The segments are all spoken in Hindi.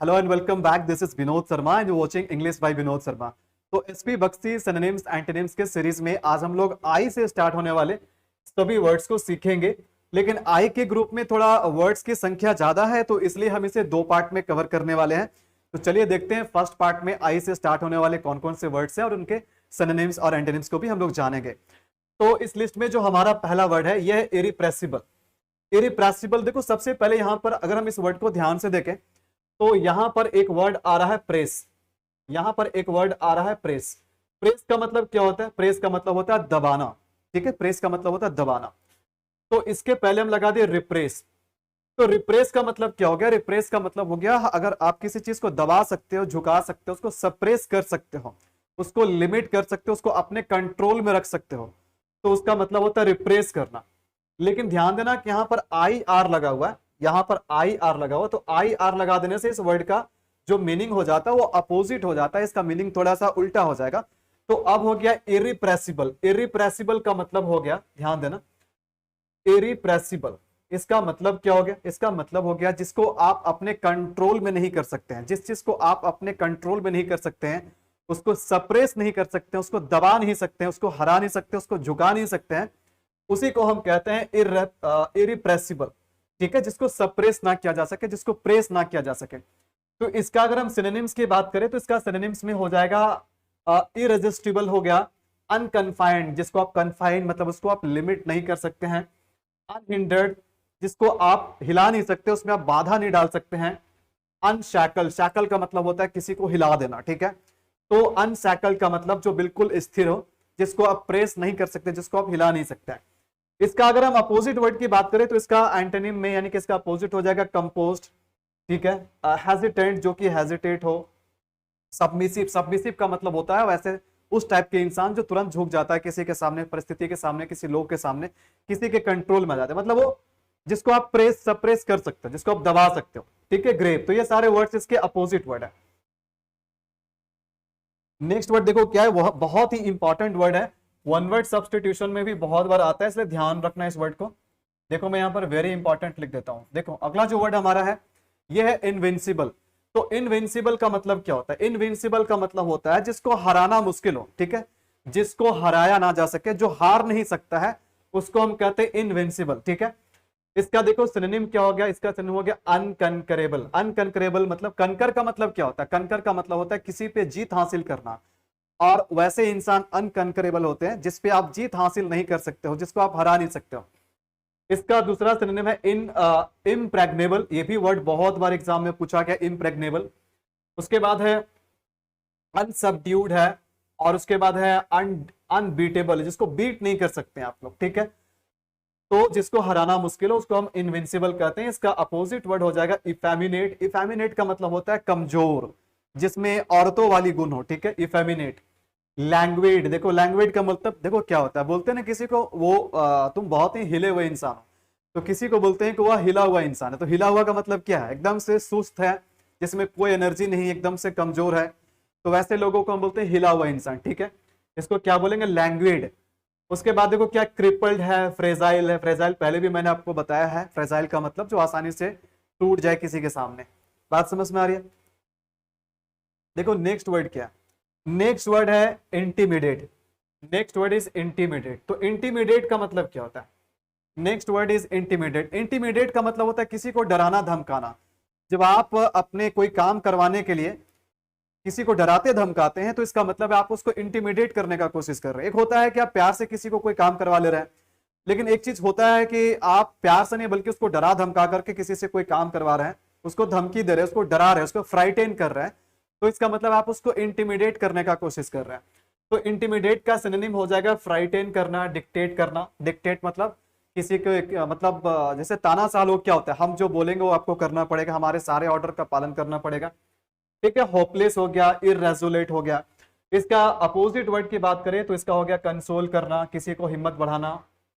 Hello and welcome back. This is Vinod Sharma and you watching English by Vinod Sharma. तो एसपी बख्शी सिनोनिम्स एंटोनिम्स के सीरीज में आज हम लोग आई से स्टार्ट होने वाले सभी वर्ड्स को सीखेंगे। लेकिन आई के ग्रुप में थोड़ा वर्ड्स की संख्या ज्यादा है, तो इसलिए हम इसे दो पार्ट में कवर करने वाले हैं। तो चलिए देखते हैं फर्स्ट पार्ट में आई से स्टार्ट होने वाले कौन कौन से वर्ड्स हैं और उनके सिनोनिम्स और एंटोनिम्स को भी हम लोग जानेंगे। तो इस लिस्ट में जो हमारा पहला वर्ड है यह है इरिप्रेसिबल। इरिप्रेसिबल, देखो सबसे पहले यहां पर अगर हम इस वर्ड को ध्यान से देखें तो यहां पर एक वर्ड आ रहा है प्रेस। यहां पर एक वर्ड आ रहा है प्रेस। प्रेस का मतलब क्या होता है? प्रेस का मतलब होता है दबाना। ठीक है, प्रेस का मतलब होता है दबाना। तो इसके पहले हम लगा दिए रिप्रेस। तो रिप्रेस का मतलब क्या हो गया? रिप्रेस का मतलब हो गया अगर आप किसी चीज को दबा सकते हो, झुका सकते हो, उसको सप्रेस कर सकते हो, उसको लिमिट कर सकते हो, उसको अपने कंट्रोल में रख सकते हो, तो उसका मतलब होता है रिप्रेस करना। लेकिन ध्यान देना कि यहां पर आई आर लगा हुआ है, यहां पर आई आर लगा हुआ, तो आई आर लगा देने से इस वर्ड का जो मीनिंग हो जाता है वो अपोजिट हो जाता है, इसका मीनिंग थोड़ा सा उल्टा हो जाएगा। तो अब हो गया इरिप्रेसिबल। इरिप्रेसिबल का मतलब हो गया, ध्यान देना, इरिप्रेसिबल इसका मतलब क्या हो गया? इसका मतलब हो गया जिसको आप अपने कंट्रोल में नहीं कर सकते हैं। जिस चीज को आप अपने कंट्रोल में नहीं कर सकते हैं, उसको सप्रेस नहीं कर सकते हैं, उसको दबा नहीं सकते हैं, उसको हरा नहीं सकते, उसको झुका नहीं सकते हैं, उसी को हम कहते हैं इरिप्रेसिबल। ठीक है, जिसको सप्रेस ना किया जा सके, जिसको प्रेस ना किया जा सके। तो इसका अगर हम सिनोनिम्स की बात करें तो इसका सिनोनिम्स में हो जाएगा इरेजिस्टिबल हो गया, अनकन्फाइंड जिसको आप कन्फाइंड मतलब उसको आप लिमिट नहीं कर सकते हैं, अनहिंडर्ड जिसको आप हिला नहीं सकते, उसमें आप बाधा नहीं डाल सकते हैं, अनशैकल, शैकल का मतलब होता है किसी को हिला देना। ठीक है, तो अनशैकल का मतलब जो बिल्कुल स्थिर हो, जिसको आप प्रेस नहीं कर सकते, जिसको आप हिला नहीं सकते हैं। इसका अगर हम अपोजिट वर्ड की बात करें तो इसका एंटोनिम में यानी कि इसका अपोजिट हो जाएगा कंपोज्ड। ठीक है, हेजिटेंट जो कि हेजिटेट हो, सबमिसिव, सबमिसिव का मतलब होता है वैसे उस टाइप के इंसान जो तुरंत झुक जाता है किसी के सामने, परिस्थिति के सामने, किसी लोग के सामने, किसी के कंट्रोल में आ जाता है, मतलब वो जिसको आप प्रेस सप्रेस कर सकते हो, जिसको आप दबा सकते हो। ठीक है, ग्रेव। तो ये सारे वर्ड्स इसके अपोजिट वर्ड है। नेक्स्ट वर्ड देखो क्या है, वह बहुत ही इंपॉर्टेंट वर्ड है, वन वर्ड सब्सटीट्यूशन में भी बहुत बार आता है, इसलिए ध्यान रखना इस वर्ड को। देखो मैं यहां पर वेरी इंपॉर्टेंट लिख देता हूं। देखो अगला जो वर्ड हमारा है यह है इनविंसिबल। तो इनविंसिबल का मतलब क्या होता है? इनविंसिबल का मतलब होता है जिसको हराना मुश्किल हो। ठीक है, जिसको हराया ना जा सके, जो हार नहीं सकता है, उसको हम कहते हैं इनविंसिबल। ठीक है, इसका देखो सिनोनिम क्या हो गया? इसका सिनोनिम हो गया अनकनकरेबल। अनकनकरेबल मतलब कनकर का मतलब क्या होता है? कनकर का मतलब होता है किसी पे जीत हासिल करना, और वैसे इंसान अनकनकरेबल होते हैं जिस पे आप जीत हासिल नहीं कर सकते हो, जिसको आप हरा नहीं सकते हो। इसका दूसरा सिनोनिम है इम्प्रेग्नेबल। ये भी वर्ड बहुत बार एग्जाम में पूछा गया, इम्प्रेग्नेबल। उसके बाद है अनसबड्यूड है, और उसके बाद है अनबीटेबल, जिसको बीट नहीं कर सकते आप लोग। ठीक है, तो जिसको हराना मुश्किल हो उसको हम इनविंसिबल कहते हैं। इसका अपोजिट वर्ड हो जाएगा इफेमिनेट। इफेमिनेट का मतलब होता है कमजोर, जिसमें औरतों वाली गुण हो। ठीक है, इफेमिनेट। लैंग्वेड, देखो लैंग्वेड का मतलब देखो क्या होता है, बोलते हैं ना किसी को वो तुम बहुत ही हिले हुए इंसान हो, तो किसी को बोलते हैं कि वह हिला हुआ इंसान है। तो हिला हुआ का मतलब क्या है? एकदम से सुस्त है, जिसमें कोई एनर्जी नहीं, एकदम से कमजोर है, तो वैसे लोगों को हम बोलते हैं हिला हुआ इंसान। ठीक है, इसको क्या बोलेंगे? लैंग्वेड। उसके बाद देखो क्या क्रिपल्ड है, फ्रेजाइल है। फ्रेजाइल पहले भी मैंने आपको बताया है, फ्रेजाइल का मतलब जो आसानी से टूट जाए किसी के सामने। बात समझ में आ रही है? देखो नेक्स्ट वर्ड क्या है? नेक्स्ट वर्ड है intimidate. Next word is intimidate. तो इंटीमिडेट का मतलब क्या होता है? Next word is intimidate. Intimidate का मतलब होता है किसी को डराना धमकाना। जब आप अपने कोई काम करवाने के लिए किसी को डराते धमकाते हैं तो इसका मतलब है आप उसको इंटिमिडेट करने का कोशिश कर रहे हैं। एक होता है कि आप प्यार से किसी को कोई काम करवा ले रहे हैं, लेकिन एक चीज होता है कि आप प्यार से नहीं बल्कि उसको डरा धमका करके किसी से कोई काम करवा रहे हैं, उसको धमकी दे रहे हैं, उसको डरा रहे हैं, उसको फ्राइटेन कर रहे हैं, तो इसका मतलब आप उसको इंटिमिडेट करने का कोशिश कर रहे हैं। तो इंटिमिडेट का सिनोनिम हो जाएगा फ्राइटेन करना, डिक्टेट करना। डिक्टेट मतलब किसी को मतलब जैसे तानाशाह लोग क्या होता है, हम जो बोलेंगे वो आपको करना पड़ेगा, हमारे सारे ऑर्डर का पालन करना पड़ेगा। ठीक है, होपलेस हो गया, इरेजोलेट हो गया। इसका अपोजिट वर्ड की बात करें तो इसका हो गया कंसोल करना, किसी को हिम्मत बढ़ाना।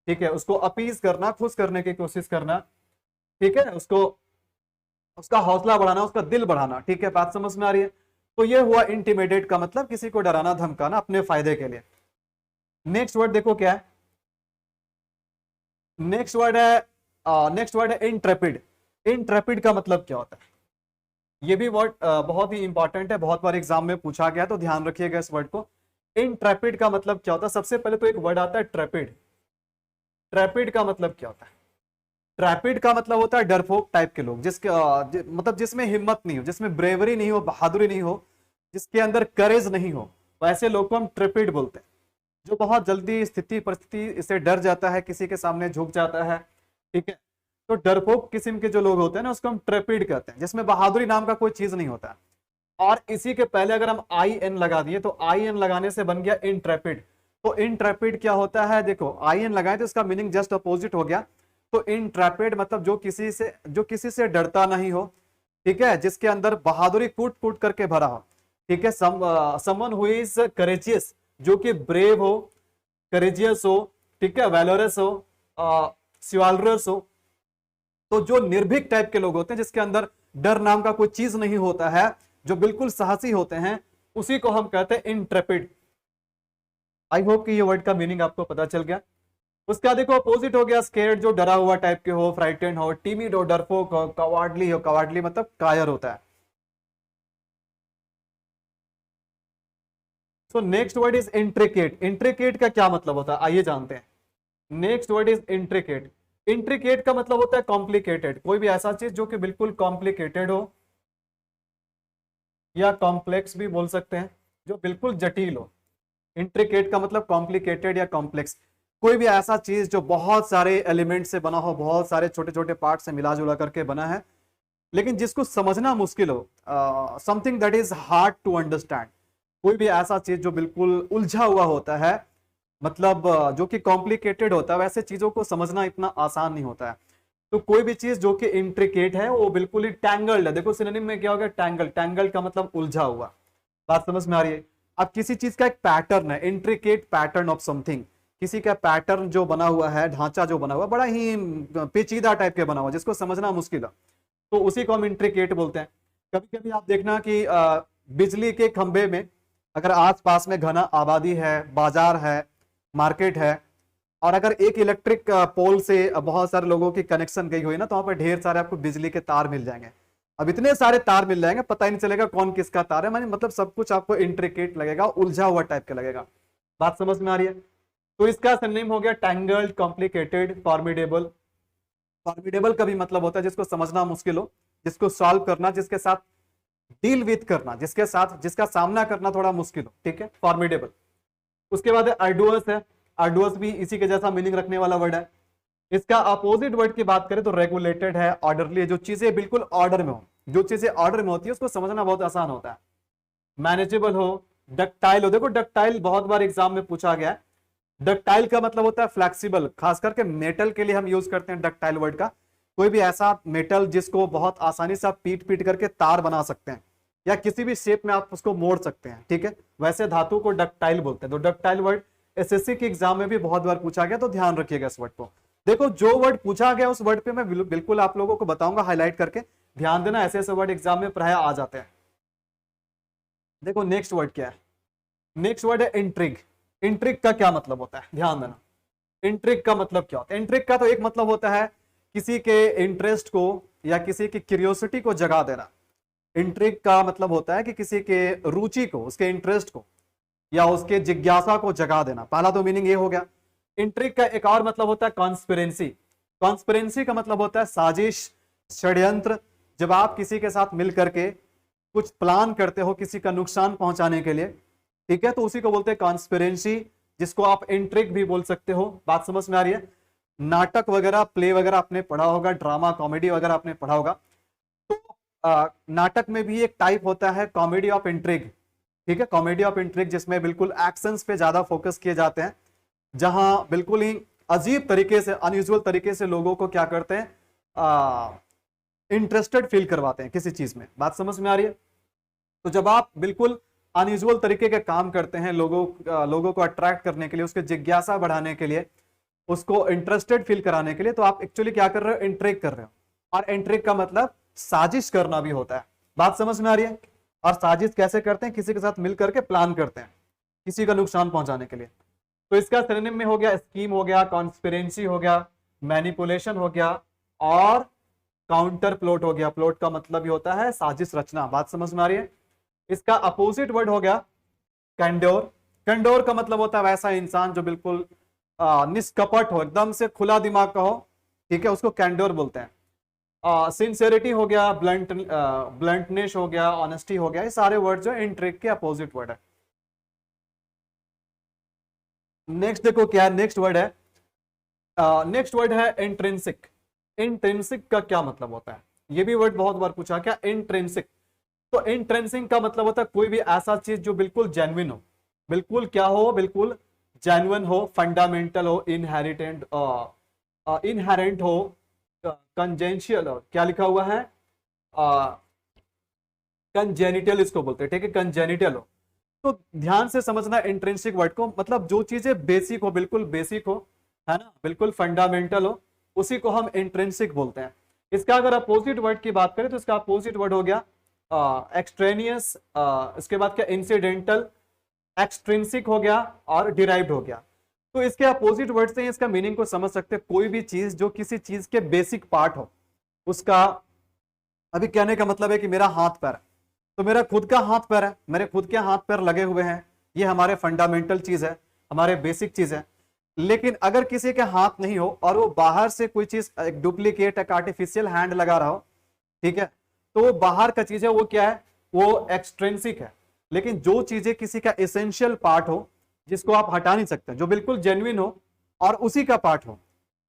ठीक है, उसको अपीज करना, खुश करने की कोशिश करना। ठीक है, उसको उसका हौसला बढ़ाना, उसका दिल बढ़ाना। ठीक है, बात समझ में आ रही है? तो ये हुआ इंटिमिडेट का मतलब किसी को डराना धमकाना अपने फायदे के लिए। नेक्स्ट वर्ड देखो क्या है? नेक्स्ट वर्ड है इंट्रेपिड। इंट्रेपिड का मतलब क्या होता है? ये भी वर्ड बहुत ही इंपॉर्टेंट है, बहुत बार एग्जाम में पूछा गया, तो ध्यान रखिएगा इस वर्ड को। इंट्रेपिड का मतलब क्या होता है? सबसे पहले तो एक वर्ड आता है ट्रेपिड। ट्रेपिड का मतलब क्या होता है? ट्रैपिड का मतलब होता है डरपोक टाइप के लोग, जिसके मतलब जिसमें हिम्मत नहीं हो, जिसमें ब्रेवरी नहीं हो, बहादुरी नहीं हो, जिसके अंदर करेज नहीं हो, वैसे लोग को हम ट्रैपिड बोलते हैं। जो बहुत जल्दी स्थिति परिस्थिति से डर जाता है, किसी के सामने झुक जाता है, ठीक है। तो डरपोक किस्म के जो लोग होते हैं ना, उसको हम ट्रैपिड कहते हैं, जिसमें बहादुरी नाम का कोई चीज नहीं होता। और इसी के पहले अगर हम आई एन लगा दिए, तो आई एन लगाने से बन गया इंट्रेपिड। तो इंट्रेपिड क्या होता है? देखो, आई एन लगाए तो इसका मीनिंग जस्ट अपोजिट हो गया। तो इंट्रेपिड मतलब जो किसी से डरता नहीं हो, ठीक है, जिसके अंदर बहादुरी कूट कूट करके भरा हो, ठीक है। समवन हु इज करेजियस, जो कि ब्रेव हो, करेजियस हो, ठीक है, वैलोरस हो, सिवालरस हो। तो जो निर्भीक टाइप के लोग होते हैं, जिसके अंदर डर नाम का कोई चीज नहीं होता है, जो बिल्कुल साहसी होते हैं, उसी को हम कहते हैं इंट्रेपिड। आई होप कि ये वर्ड का मीनिंग आपको पता चल गया। उसका देखो अपोजिट हो गया स्केर्ड, जो डरा हुआ टाइप के हो, फ्राइटेंड हो, टीमिड हो, डरपोक हो, कवार्डली हो। कवार्डली मतलब कायर होता है। So next word is intricate. Intricate का क्या मतलब होता है, आइए जानते हैं। Next word is intricate. Intricate का मतलब होता है कॉम्प्लिकेटेड। कोई भी ऐसा चीज जो कि बिल्कुल कॉम्प्लिकेटेड हो, या कॉम्प्लेक्स भी बोल सकते हैं, जो बिल्कुल जटिल हो। इंट्रिकेट का मतलब कॉम्प्लिकेटेड या कॉम्प्लेक्स। कोई भी ऐसा चीज जो बहुत सारे एलिमेंट से बना हो, बहुत सारे छोटे छोटे पार्ट से मिला जुला करके बना है, लेकिन जिसको समझना मुश्किल हो, something that is hard to understand. कोई भी ऐसा चीज जो बिल्कुल उलझा हुआ होता है, मतलब जो कि कॉम्प्लिकेटेड होता है, वैसे चीजों को समझना इतना आसान नहीं होता है। तो कोई भी चीज जो कि इंट्रिकेट है, वो बिल्कुल ही टैंगल्ड है। देखो सिनोनिम में क्या होगा? टैंगल। टैंगल्ड का मतलब उलझा हुआ। बात समझ में आ रही है? अब किसी चीज का एक पैटर्न है, इंट्रिकेट पैटर्न ऑफ समथिंग। किसी का पैटर्न जो बना हुआ है, ढांचा जो बना हुआ, बड़ा ही पेचीदा टाइप के बना हुआ, जिसको समझना मुश्किल है, तो उसी को हम इंट्रिकेट बोलते हैं। कभी कभी आप देखना कि बिजली के खंभे में अगर आस पास में घना आबादी है, बाजार है, मार्केट है, और अगर एक इलेक्ट्रिक पोल से बहुत सारे लोगों की कनेक्शन गई हुई ना, तो वहां पर ढेर सारे आपको बिजली के तार मिल जाएंगे। अब इतने सारे तार मिल जाएंगे, पता ही नहीं चलेगा कौन किसका तार है। मतलब सब कुछ आपको इंट्रिकेट लगेगा, उलझा हुआ टाइप का लगेगा। बात समझ में आ रही है? तो इसका सिनोनिम हो गया टैंगल्ड, कॉम्प्लिकेटेड, फॉर्मिडेबल। फॉर्मिडेबल का भी मतलब होता है जिसको समझना मुश्किल हो, जिसको सॉल्व करना, जिसके साथ डील विथ करना, जिसके साथ जिसका सामना करना थोड़ा मुश्किल हो, ठीक है, फॉर्मिडेबल। उसके बाद अर्डुअस है। अर्डुअस भी इसी के जैसा मीनिंग रखने वाला वर्ड है। इसका अपोजिट वर्ड की बात करें तो रेगुलेटेड है, ऑर्डरली है। जो चीजें बिल्कुल ऑर्डर में हो, जो चीजें ऑर्डर में होती है, उसको समझना बहुत आसान होता है। मैनेजेबल हो, डक्टाइल हो। देखो डक्टाइल बहुत बार एग्जाम में पूछा गया है। डक्टाइल का मतलब होता है फ्लेक्सिबल। खास करके मेटल के लिए हम यूज करते हैं डक्टाइल वर्ड का। कोई भी ऐसा मेटल जिसको बहुत आसानी से आप पीट पीट करके तार बना सकते हैं, या किसी भी शेप में आप उसको मोड़ सकते हैं, ठीक है, वैसे धातु को डक्टाइल बोलते हैं। तो डक्टाइल वर्ड एसएससी के एग्जाम में भी बहुत बार पूछा गया, तो ध्यान रखिएगा इस वर्ड को। देखो जो वर्ड पूछा गया उस वर्ड पे मैं बिल्कुल आप लोगों को बताऊंगा हाईलाइट करके। ध्यान देना, ऐसे ऐसे वर्ड एग्जाम में प्राय आ जाते हैं। देखो नेक्स्ट वर्ड क्या है? नेक्स्ट वर्ड है इंट्रिग। इंट्रिग का क्या मतलब होता है? ध्यान देना। इंट्रिग का मतलब क्या होता है? इंट्रिग का तो एक मतलब होता है किसी के इंटरेस्ट को या किसी की क्यूरियोसिटी को जगा देना। इंट्रिग का मतलब होता है कि किसी के रुचि को, उसके इंटरेस्ट को या उसके जिज्ञासा को जगा देना। पहला तो मीनिंग ये हो गया। इंट्रिग का एक और मतलब होता है कॉन्स्पिरेंसी। कॉन्स्पिरेंसी का मतलब होता है साजिश, षड्यंत्र। जब आप किसी के साथ मिल करके कुछ प्लान करते हो किसी का नुकसान पहुंचाने के लिए, ठीक है, तो उसी को बोलते हैं कॉन्स्पिरेंसी, जिसको आप इंट्रिग भी बोल सकते हो। बात समझ में आ रही है? नाटक वगैरह, प्ले वगैरह आपने पढ़ा होगा, ड्रामा कॉमेडी वगैरह आपने पढ़ा होगा। तो नाटक में भी एक टाइप होता है कॉमेडी ऑफ इंट्रिग, ठीक है, कॉमेडी ऑफ इंट्रिग, जिसमें बिल्कुल एक्शंस पे ज्यादा फोकस किए जाते हैं, जहां बिल्कुल ही अजीब तरीके से, अनयूजुअल तरीके से लोगों को क्या करते हैं, इंटरेस्टेड फील करवाते हैं किसी चीज में। बात समझ में आ रही है? तो जब आप बिल्कुल अनयूजुअल तरीके के काम करते हैं लोगों को अट्रैक्ट करने के लिए, उसके जिज्ञासा बढ़ाने के लिए, उसको इंटरेस्टेड फील कराने के लिए, तो आप एक्चुअली क्या कर रहे हो? इंट्रिग कर रहे हो। और इंट्रिग का मतलब साजिश करना भी होता है। बात समझ में आ रही है? और साजिश कैसे करते हैं? किसी के साथ मिल करके प्लान करते हैं किसी का नुकसान पहुंचाने के लिए। तो इसका सिनोनिम में हो गया स्कीम, हो गया कॉन्स्पिरेंसी, हो गया मैनिपुलेशन, हो गया और काउंटर प्लॉट हो गया, प्लॉट का मतलब ही होता है साजिश रचना, बात समझ में आ रही है। इसका अपोजिट वर्ड हो गया कैंडोर। कैंडोर का मतलब होता है वैसा इंसान जो बिल्कुल निष्कपट हो, एकदम से खुला दिमाग का हो, ठीक है, उसको कैंडोर बोलते हैं। सिंसियरिटी हो गया, ब्लंटनेस हो गया, ऑनेस्टी हो गया, ये सारे वर्ड जो इंट्रिक के अपोजिट वर्ड है। नेक्स्ट देखो क्या है, नेक्स्ट वर्ड है, नेक्स्ट वर्ड है इंट्रिंसिक। इंट्रिंसिक का क्या मतलब होता है, ये भी वर्ड बहुत बार पूछा, क्या इंट्रिंसिक। तो इंट्रिंसिक का मतलब होता है कोई भी ऐसा चीज जो बिल्कुल जेन्युइन हो, बिल्कुल क्या हो, बिल्कुल जेन्युइन हो, फंडामेंटल हो, इनहेरिटेंट इनहेरेंट हो, कंजेंशियल हो, क्या लिखा हुआ है, कंजेनिटल इसको बोलते हैं, ठीक है, कंजेनिटल हो। तो ध्यान से समझना इंट्रिंसिक वर्ड को, मतलब जो चीजें बेसिक हो, बिल्कुल बेसिक हो, है ना, बिल्कुल फंडामेंटल हो, उसी को हम इंट्रिंसिक बोलते हैं। इसका अगर अपोजिट वर्ड की बात करें तो इसका अपोजिट वर्ड हो गया एक्सट्रेनियस, इसके बाद क्या इंसिडेंटल, एक्सट्रिंसिक हो गया और डिराइव्ड हो गया। तो इसके अपोजिट वर्ड से इसका मीनिंग को समझ सकते हैं, कोई भी चीज जो किसी चीज के बेसिक पार्ट हो उसका। अभी कहने का मतलब है कि मेरा हाथ पैर है, तो मेरा खुद का हाथ पैर है, मेरे खुद के हाथ पैर लगे हुए हैं, ये हमारे फंडामेंटल चीज है, हमारे बेसिक चीज है। लेकिन अगर किसी के हाथ नहीं हो और वो बाहर से कोई चीज, एक डुप्लीकेट, एक आर्टिफिशियल हैंड लगा रहा हो, ठीक है, तो वो बाहर का चीज है, वो क्या है, वो एक्सट्रिंसिक है। लेकिन जो चीजें किसी का एसेंशियल पार्ट हो, जिसको आप हटा नहीं सकते, जो बिल्कुल जेन्युइन हो और उसी का पार्ट हो,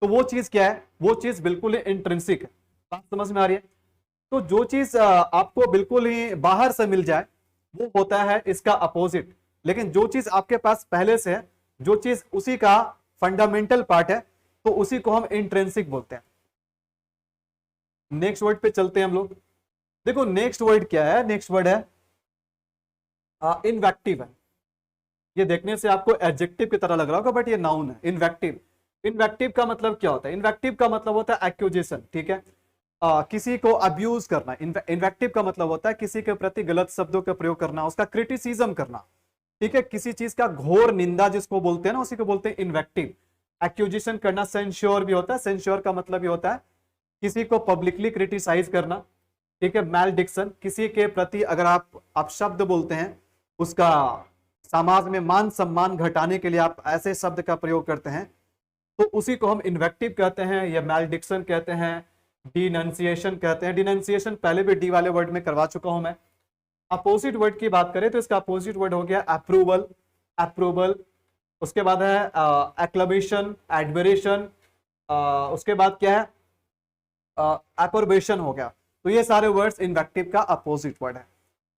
तो वो चीज क्या है, वो चीज बिल्कुल इंट्रिंसिक है। बात समझ में आ रही है। तो जो चीज आपको बिल्कुल ही बाहर से मिल जाए वो होता है इसका अपोजिट। लेकिन जो चीज आपके पास पहले से है, जो चीज उसी का फंडामेंटल पार्ट है, तो उसी को हम इंट्रिंसिक बोलते हैं। नेक्स्ट वर्ड पे चलते हैं हम लोग। देखो नेक्स्ट वर्ड क्या है, नेक्स्ट वर्ड है इन्वेक्टिव है। ये देखने से आपको एडजेक्टिव की तरह लग रहा होगा, बट ये नाउन है, इन्वेक्टिव। इन्वेक्टिव का मतलब क्या होता है, इन्वेक्टिव का मतलब होता है एक्यूजेशन, ठीक है, किसी को अब्यूज करना। इन्वेक्टिव का मतलब होता है किसी के प्रति गलत शब्दों का प्रयोग करना, उसका क्रिटिसिज्म करना, ठीक है, किसी चीज का घोर निंदा जिसको बोलते हैं ना, उसी को बोलते हैं इन्वेक्टिव। एक्यूजेशन करना सेंश्योर भी होता है, सेंश्योर का मतलब भी होता है किसी को पब्लिकली क्रिटिसाइज करना, ठीक है। मैलडिक्शन, किसी के प्रति अगर आप शब्द बोलते हैं, उसका समाज में मान सम्मान घटाने के लिए आप ऐसे शब्द का प्रयोग करते हैं, तो उसी को हम इन्वेक्टिव कहते हैं, या मैलडिक्शन कहते हैं, डिनंसिएशन कहते हैं। डिनंसिएशन पहले भी डी वाले वर्ड में करवा चुका हूं मैं। अपोजिट वर्ड की बात करें तो इसका अपोजिट वर्ड हो गया अप्रूवल, अप्रूवल। उसके बाद है एक्लमेशन, एडमिरेशन, उसके बाद क्या है एप्रोबेशन हो गया। तो ये सारे वर्ड्स इन्वेक्टिव का अपोजिट वर्ड है,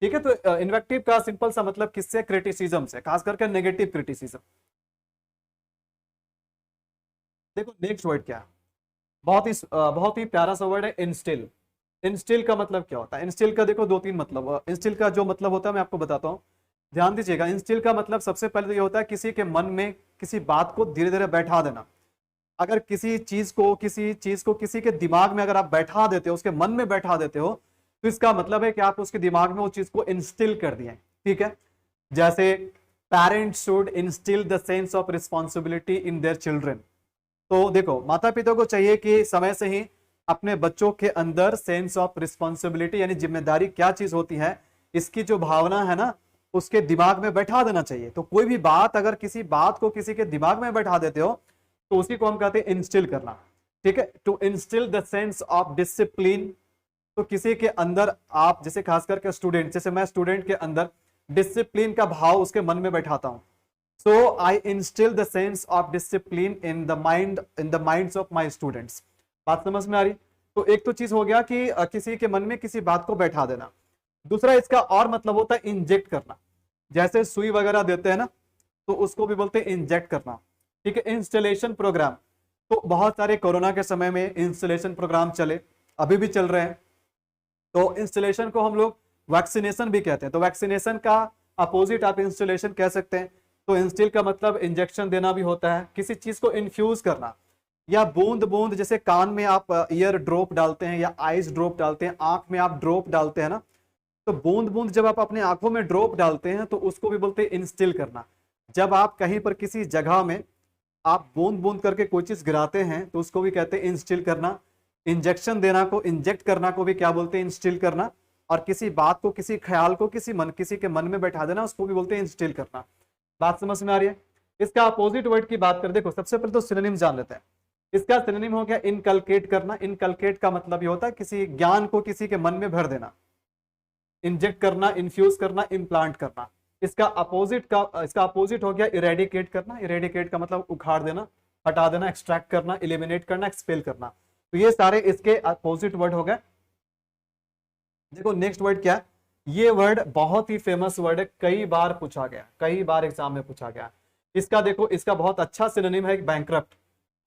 ठीक है। तो इन्वेक्टिव का सिंपल सा मतलब किससे, क्रिटिसिज्म से, खास करके नेगेटिव क्रिटिसिज्म। देखो नेक्स्ट वर्ड क्या है, बहुत ही प्यारा सा वर्ड है इंस्टिल। इंस्टिल का मतलब क्या होता है, इंस्टिल का देखो दो तीन मतलब। इंस्टिल का जो मतलब होता है मैं आपको बताता हूँ, ध्यान दीजिएगा। इंस्टिल का मतलब सबसे पहले तो ये होता है किसी के मन में किसी बात को धीरे धीरे बैठा देना। अगर किसी चीज को किसी के दिमाग में अगर आप बैठा देते हो, उसके मन में बैठा देते हो, तो इसका मतलब है कि आप उसके दिमाग में वो चीज को इंस्टिल कर दिए, ठीक है। जैसे parents should instil the sense of responsibility in their children. तो देखो माता पिता को चाहिए कि समय से ही अपने बच्चों के अंदर सेंस ऑफ रिस्पॉन्सिबिलिटी यानी जिम्मेदारी क्या चीज होती है, इसकी जो भावना है ना, उसके दिमाग में बैठा देना चाहिए। तो कोई भी बात, अगर किसी बात को किसी के दिमाग में बैठा देते हो, तो उसी को हम कहते हैं इंस्टिल करना, ठीक है। To instil the sense of discipline, तो किसी के अंदर आप, जैसे खास करके स्टूडेंट, जैसे मैं स्टूडेंट के अंदर डिसिप्लिन का भाव उसके मन में बैठाता हूं, so I instil the sense of discipline in the minds of my students. बात समझ में आ रही। तो एक तो चीज हो गया कि किसी के मन में किसी बात को बैठा देना। दूसरा इसका और मतलब होता है इंजेक्ट करना, जैसे सुई वगैरह देते हैं ना, तो उसको भी बोलते हैं इंजेक्ट करना, ठीक है। इंस्टॉलेशन प्रोग्राम, तो बहुत सारे कोरोना के समय में इंस्टॉलेशन प्रोग्राम चले, अभी भी चल रहे हैं। तो इंस्टॉलेशन को हम लोग वैक्सीनेशन भी कहते हैं। तो वैक्सीनेशन का अपोजिट आप इंस्टॉलेशन कह सकते हैं। तो इंस्टिल का मतलब इंजेक्शन देना भी होता है, किसी चीज को इन्फ्यूज करना, या बूंद बूंद, जैसे कान में आप ईयर ड्रॉप डालते हैं या आइज ड्रॉप डालते हैं, आंख में आप ड्रॉप डालते हैं ना, तो बूंद बूंद जब आप अपने आंखों में ड्रॉप डालते हैं तो उसको भी बोलते हैं इंस्टिल करना। जब आप कहीं पर किसी जगह में आप बूंद बूंद करके कोई चीज गिराते हैं तो उसको भी कहते हैं इंस्टिल करना। इंजेक्शन देना को, इंजेक्ट करना को भी क्या बोलते हैं, इंस्टिल करना। और किसी बात को, किसी ख्याल को किसी के मन में बैठा देना, उसको भी बोलते हैं इंस्टिल करना। बात समझ में आ रही है? इसका अपोजिट वर्ड की बात करें, देखो सबसे पहले तो सिनोनिम जान लेते हैं। इसका सिनोनिम हो गया इनकलकेट करना। इनकलकेट का मतलब ये होता है किसी ज्ञान को किसी के मन में भर देना। इंजेक्ट करना, इन्फ्यूज करना, इम्प्लांट करना। इसका अपोजिट हो गया इरेडिकेट करना। इरेडिकेट का मतलब उखाड़ देना, हटा देना, एक्सट्रैक्ट करना, इलिमिनेट करना, एक्सपेल करना। तो ये सारे इसके अपोजिट वर्ड हो गए। देखो नेक्स्ट वर्ड क्या है, ये वर्ड बहुत ही फेमस वर्ड है, कई बार पूछा गया, कई बार एग्जाम में पूछा गया। इसका देखो, इसका बहुत अच्छा सिनोनिम है बैंकरप्ट।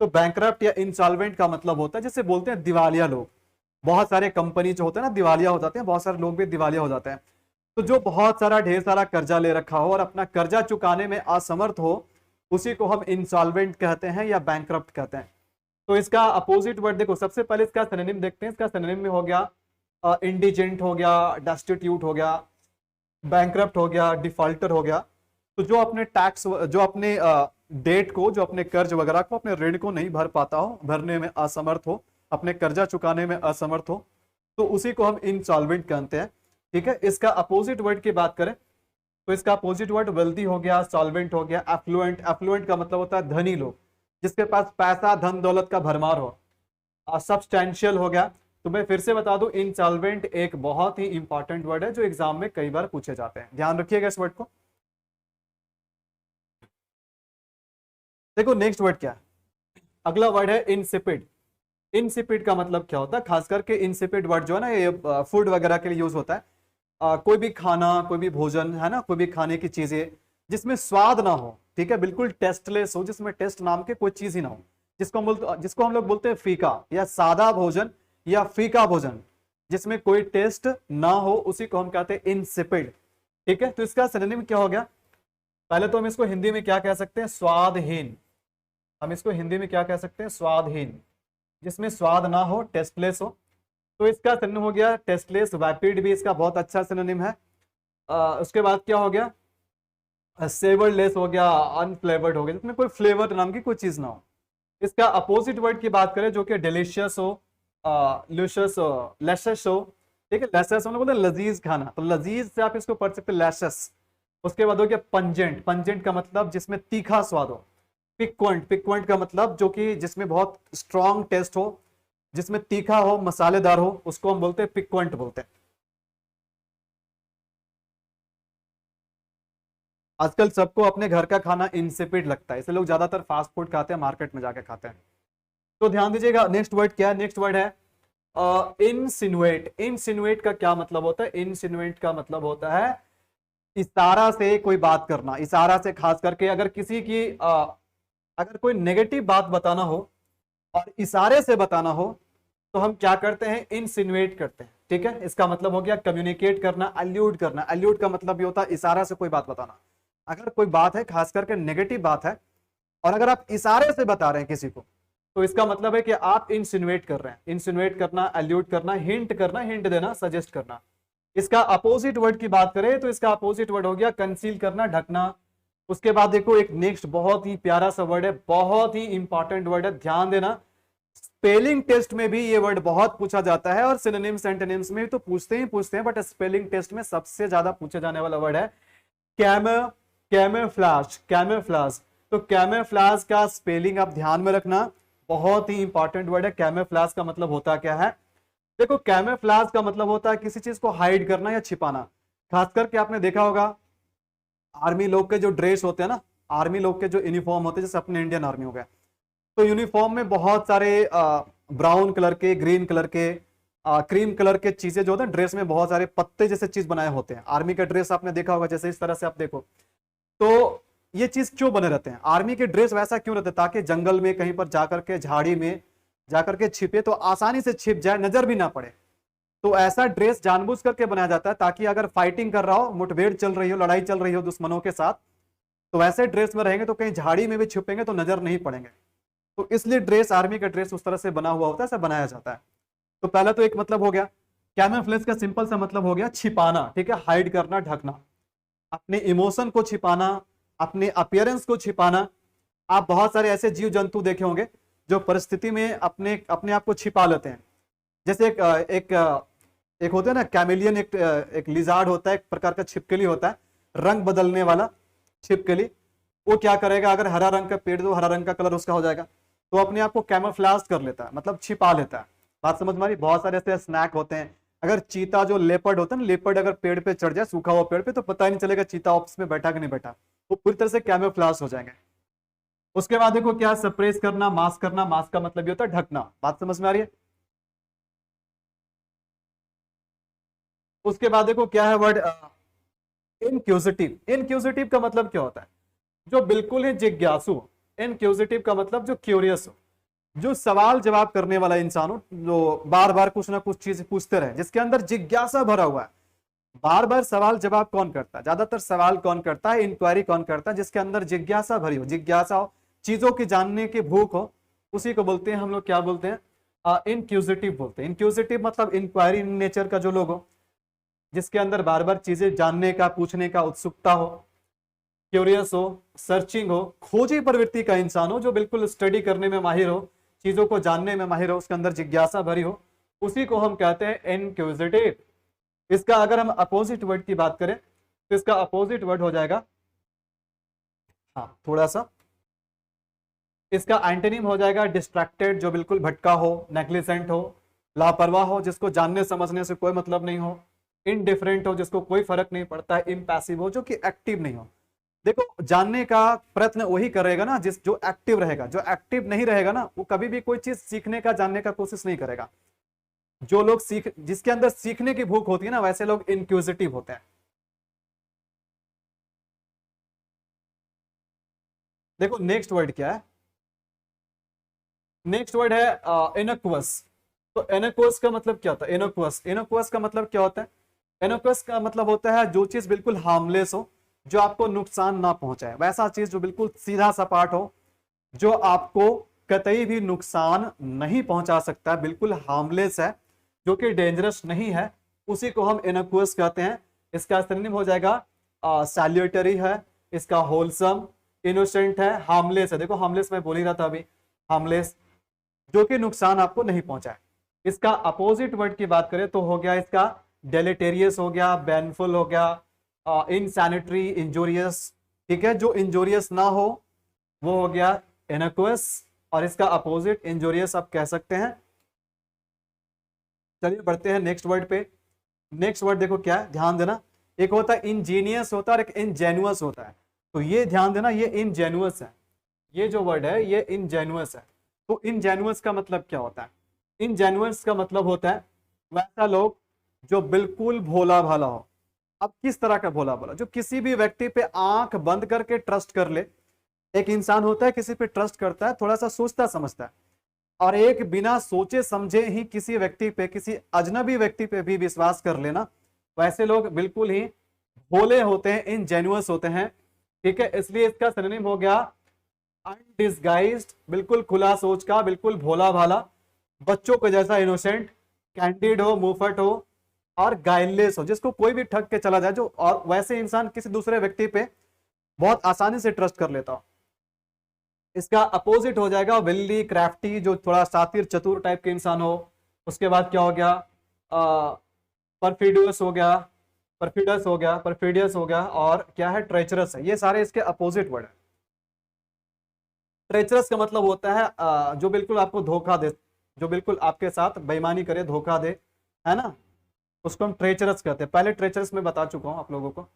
तो बैंकरप्ट या इंसॉल्वेंट का मतलब होता है, जिसे बोलते हैं दिवालिया लोग। बहुत सारे कंपनी जो होते हैं ना दिवालिया हो जाते हैं, बहुत सारे लोग भी दिवालिया हो जाते हैं। तो जो बहुत सारा ढेर सारा कर्जा ले रखा हो और अपना कर्जा चुकाने में असमर्थ हो, उसी को हम इंसॉल्वेंट कहते हैं या बैंकरप्ट कहते हैं। तो इसका अपोजिट वर्ड देखो, सबसे पहले इसका सिनोनिम देखते हैं। इसका सिनोनिम में हो गया इंडिजेंट हो गया, डेस्टिट्यूट हो गया, बैंकरप्ट हो गया, डिफॉल्टर हो गया। तो जो अपने टैक्स, जो अपने डेट को, जो अपने कर्ज वगैरह को, अपने ऋण को नहीं भर पाता हो, भरने में असमर्थ हो, अपने कर्जा चुकाने में असमर्थ हो, तो उसी को हम इंसॉल्वेंट कहते हैं। ठीक है। इसका अपोजिट वर्ड की बात करें तो इसका अपोजिट वर्ड वेल्दी हो गया, सॉल्वेंट हो गया, एफ्लुएंट। एफ्लुएंट का मतलब होता है धनी लोग, जिसके पास पैसा, धन दौलत का भरमार हो। सब्सटैंशियल हो गया। तो मैं फिर से बता दूं, इंसॉल्वेंट एक बहुत ही इंपॉर्टेंट वर्ड है जो एग्जाम में कई बार पूछे जाते हैं, ध्यान रखिएगा इस वर्ड को। देखो नेक्स्ट वर्ड क्या है, अगला वर्ड है इंसिपिड। इंसिपिड का मतलब क्या होता है, खास करके इंसिपिड वर्ड जो है ना, ये फूड वगैरह के लिए यूज होता है। कोई भी खाना, कोई भी भोजन है ना, कोई भी खाने की चीजें जिसमें स्वाद ना हो, ठीक है, बिल्कुल टेस्टलेस हो, जिसमें टेस्ट नाम के कोई चीज ही ना हो, जिसको हम लोग बोलते हैं फीका या सादा भोजन या फीका भोजन, जिसमें कोई टेस्ट ना हो, उसी को हम कहते हैं इंसिपिड। ठीक है। तो इसका सिनोनिम क्या हो गया, पहले तो हम इसको हिंदी में क्या कह सकते हैं, स्वादहीन। हम इसको हिंदी में क्या कह सकते हैं, स्वादहीन, जिसमें स्वाद ना हो, टेस्टलेस हो। तो इसका सिनोनिम हो गया टेस्टलेस। वैपिड भी इसका बहुत अच्छा सिनोनिम है। उसके बाद क्या हो गया, सेवरलेस हो गया, अनफ्लेवर्ड हो गया, जिसमें कोई फ्लेवर नाम की कोई चीज ना हो। इसका अपोजिट वर्ड की बात करें जो कि डिलीशियस हो, लुशियस हो, लेशस हो। ठीक है, लेशस हम लोग बोलते हैं लजीज खाना, तो लजीज से आप इसको पढ़ सकते हैं लेशस। उसके बाद हो गया पंजेंट। पंजेंट का मतलब जिसमें तीखा स्वाद हो। पिक्वेंट। पिक्वेंट का मतलब जो कि जिसमें बहुत स्ट्रॉन्ग टेस्ट हो, जिसमें तीखा हो, मसालेदार हो, उसको हम बोलते हैं पिक्वेंट बोलते हैं। आजकल सबको अपने घर का खाना इंसिपिड लगता है, इसलिए लोग ज्यादातर फास्ट फूड खाते हैं, मार्केट में जाके खाते हैं। तो ध्यान दीजिएगा, नेक्स्ट वर्ड क्या है, नेक्स्ट वर्ड है इंसिनुएट। इंसिनुएट का क्या मतलब होता है, इंसिनुएट का मतलब होता है इशारा से कोई बात करना। इशारा से, खास करके अगर किसी की अगर कोई नेगेटिव बात बताना हो और इशारे से बताना हो, तो हम क्या करते हैं, इंसिनुएट करते हैं। ठीक है। इसका मतलब हो गया कम्युनिकेट करना, अल्यूड करना। अल्यूड का मतलब ये होता है इशारा से कोई बात बताना। अगर कोई बात है, खास करके नेगेटिव बात है, और अगर आप इशारे से बता रहे हैं किसी को, तो इसका मतलब है कि आप इंसिनुएट कर रहे हैं। इंसिनुएट करना, अल्यूड करना, हिंट करना, हिंट देना, सजेस्ट करना। इसका अपोजिट वर्ड की बात करें तो इसका अपोजिट वर्ड हो गया कंसील करना, ढकना। उसके बाद देखो एक नेक्स्ट बहुत ही प्यारा सा वर्ड है, बहुत ही इंपॉर्टेंट वर्ड है, ध्यान देना। स्पेलिंग टेस्ट में भी ये वर्ड बहुत पूछा जाता है और सिनोनिम्स एंटोनिम्स में भी तो पूछते हैं, बट स्पेलिंग टेस्ट में सबसे ज्यादा पूछे जाने वाला वर्ड है कैमोफ्लेज। कैमोफ्लेज। तो कैमोफ्लेज का स्पेलिंग आप ध्यान में रखना, बहुत ही इंपॉर्टेंट वर्ड है। कैमोफ्लेज का मतलब होता क्या है, देखो कैमोफ्लेज का मतलब होता है किसी चीज को हाइड करना या छिपाना। खास करके आपने देखा होगा आर्मी लोग के जो ड्रेस होते हैं ना, आर्मी लोग के जो यूनिफॉर्म होते हैं, जैसे अपने इंडियन आर्मी हो गया, तो यूनिफॉर्म में बहुत सारे ब्राउन कलर के, ग्रीन कलर के, क्रीम कलर के चीजें जो होते हैं, ड्रेस में बहुत सारे पत्ते जैसे चीज बनाए होते हैं। आर्मी का ड्रेस आपने देखा होगा, जैसे इस तरह से आप देखो, तो ये चीज क्यों बने रहते हैं, आर्मी के ड्रेस वैसा क्यों रहते हैं, ताकि जंगल में कहीं पर जाकर के, झाड़ी में जाकर के छिपे तो आसानी से छिप जाए, नजर भी ना पड़े। तो ऐसा ड्रेस जानबूझ करके बनाया जाता है ताकि अगर फाइटिंग कर रहा हो, मुठभेड़ चल रही हो, लड़ाई चल रही हो दुश्मनों के साथ, तो वैसे ड्रेस में रहेंगे तो कहीं झाड़ी में भी छुपेंगे तो नजर नहीं पड़ेंगे। तो इसलिए ड्रेस, आर्मी का ड्रेस उस तरह से बना हुआ होता है, ऐसा बनाया जाता है। तो पहला तो एक मतलब हो गया। कैमोफ्लेज का सिंपल सा मतलब हो गया छिपाना। ठीक है, हाइड करना, ढकना, अपने इमोशन को छिपाना, अपने अपीयरेंस को छिपाना। आप बहुत सारे ऐसे जीव जंतु देखे होंगे जो परिस्थिति में अपने अपने आप को छिपा लेते हैं। जैसे एक होता है ना कैमेलियन, एक लिजार्ड होता है, एक प्रकार का छिपकली होता है, रंग बदलने वाला छिपकली। वो क्या करेगा, अगर हरा रंग का पेड़ दो, हरा रंग का कलर उसका हो जाएगा, तो अपने आप को कैमोफ्लेज कर लेता है, मतलब छिपा लेता है। बात समझ में आ रही? बहुत सारे ऐसे स्नैक होते हैं। अगर चीता जो लेपर्ड होता है ना, लेपर्ड अगर पेड़ पे चढ़ जाए, सूखा हुआ पेड़ पे, तो पता ही नहीं चलेगा चीता ऑफिस में बैठा कि नहीं बैठा, वो पूरी तरह से कैमोफ्लेज हो जाएंगे। उसके बाद देखो क्या, सप्रेस करना, मास्क करना। मास्क का मतलब ये होता है ढकना। बात समझ में आ रही है? उसके बाद देखो क्या है वर्ड, इनक्यूजिटिव। इनक्यूजिटिव का मतलब क्या होता है, जो बिल्कुल ही जिज्ञासु। इनक्यूजिटिव का मतलब जो क्यूरियस हो, जो सवाल जवाब करने वाला इंसान हो, जो बार बार कुछ ना कुछ चीज पूछते रहे, जिसके अंदर जिज्ञासा भरा हुआ है। बार बार सवाल जवाब कौन करता है, ज्यादातर सवाल कौन करता है, इंक्वायरी कौन करता है, जिसके अंदर जिज्ञासा भरी हो, जिज्ञासा हो, चीजों की जानने की भूख हो, उसी को बोलते हैं हम लोग, क्या बोलते हैं, इनक्यूजिटिव बोलते हैं। इनक्यूजिटिव मतलब इंक्वायरी नेचर का जो लोग हो, जिसके अंदर बार बार चीजें जानने का, पूछने का उत्सुकता हो, क्यूरियस हो, सर्चिंग हो, खोजी प्रवृत्ति का इंसान हो, जो बिल्कुल स्टडी करने में माहिर हो, चीजों को जानने में माहिर हो, उसके अंदर जिज्ञासा भरी हो, उसी को हम कहते हैं इनक्यूजिटिव। इसका अगर हम अपोजिट वर्ड की बात करें, तो इसका अपोजिट वर्ड हो जाएगा, हाँ थोड़ा सा, इसका एंटोनिम हो जाएगा डिस्ट्रैक्टेड, जो बिल्कुल भटका हो, नेग्लिजेंट हो, लापरवाह हो, जिसको जानने समझने से कोई मतलब नहीं हो, इनडिफरेंट हो, जिसको कोई फर्क नहीं पड़ता है, इम्पैसिव हो, जो कि एक्टिव नहीं हो। देखो जानने का प्रयत्न वही करेगा ना जिस जो एक्टिव रहेगा। जो एक्टिव नहीं रहेगा ना, वो कभी भी कोई चीज सीखने का, जानने का कोशिश नहीं करेगा। जो लोग जिसके अंदर सीखने की भूख होती है ना, वैसे लोग इनक्यूजिटिव होते हैं। देखो नेक्स्ट वर्ड क्या है, नेक्स्ट वर्ड है इनक्वस। तो इनक्वस का मतलब क्या होता है, इनक्वस, इनक्वस का मतलब क्या होता है, इनक्वस का मतलब होता है जो चीज बिल्कुल हार्मलेस हो, जो आपको नुकसान ना पहुंचाए, वैसा चीज जो बिल्कुल सीधा सपाट हो, जो आपको कतई भी नुकसान नहीं पहुंचा सकता, बिल्कुल हार्मलेस है, जो कि डेंजरस नहीं है, उसी को हम इनक्वस कहते हैं। इसका सिनोनिम हो जाएगा सैल्यूटरी है, इसका होलसम, इनोसेंट है, हार्मलेस है। देखो हार्मलेस मैं बोल ही रहा था अभी, हार्मलेस, जो कि नुकसान आपको नहीं पहुंचाए। इसका अपोजिट वर्ड की बात करें तो हो गया इसका डेलेटेरियस हो गया, बैनफुल हो गया, इनसैनिटरी, इंजोरियस। ठीक है, जो इंजोरियस ना हो वो हो गया इनक्वस, और इसका अपोजिट इंजोरियस आप कह सकते हैं। चलिए बढ़ते हैं नेक्स्ट वर्ड पे। नेक्स्ट वर्ड देखो क्या है, ध्यान देना, एक होता है इंजीनियस होता है और एक इनजेन्युअस होता है। तो ये ध्यान देना, ये इनजेन्युअस है, ये जो वर्ड है ये इनजेन्युअस है। तो इनजेन्युअस का मतलब क्या होता है, इनजेन्युअस का मतलब होता है वैसा लोग जो बिल्कुल भोला भाला हो। अब किस तरह का भोला भाला, जो किसी भी व्यक्ति पे आंख बंद करके ट्रस्ट कर ले। एक इंसान होता है किसी पे ट्रस्ट करता है, थोड़ा सा सोचता समझता है, और एक बिना सोचे समझे ही किसी व्यक्ति पे, किसी अजनबी व्यक्ति पे भी विश्वास कर लेना, वैसे लोग बिल्कुल ही भोले होते हैं, इनजेन्युअस होते हैं। ठीक है, इसलिए इसका सिनोनिम हो गया अनडिस्गाइज्ड, बिल्कुल खुला सोच का, बिल्कुल भोला भाला, बच्चों को जैसा इनोसेंट, कैंडिड हो, मुफट हो, और गाइडलेस हो, जिसको कोई भी ठग के चला जाए, जो और वैसे इंसान किसी दूसरे व्यक्ति पे बहुत आसानी से ट्रस्ट कर लेता हो। इसका अपोजिट हो जाएगा विल्ली, क्राफ्टी, जो थोड़ा सातिर चतुर टाइप के इंसान हो। उसके बाद क्या हो गया, परफिडियस हो गया, परफिडस हो गया, परफिडियस हो गया, और क्या है, ट्रेचरस है। ये सारे इसके अपोजिट वर्ड है। ट्रेचरस का मतलब होता है जो बिल्कुल आपको धोखा दे, जो बिल्कुल आपके साथ बेईमानी करे, धोखा दे, है ना, उसको हम ट्रेचरस कहते हैं। पहले ट्रेचरस में बता चुका हूं आप लोगों को।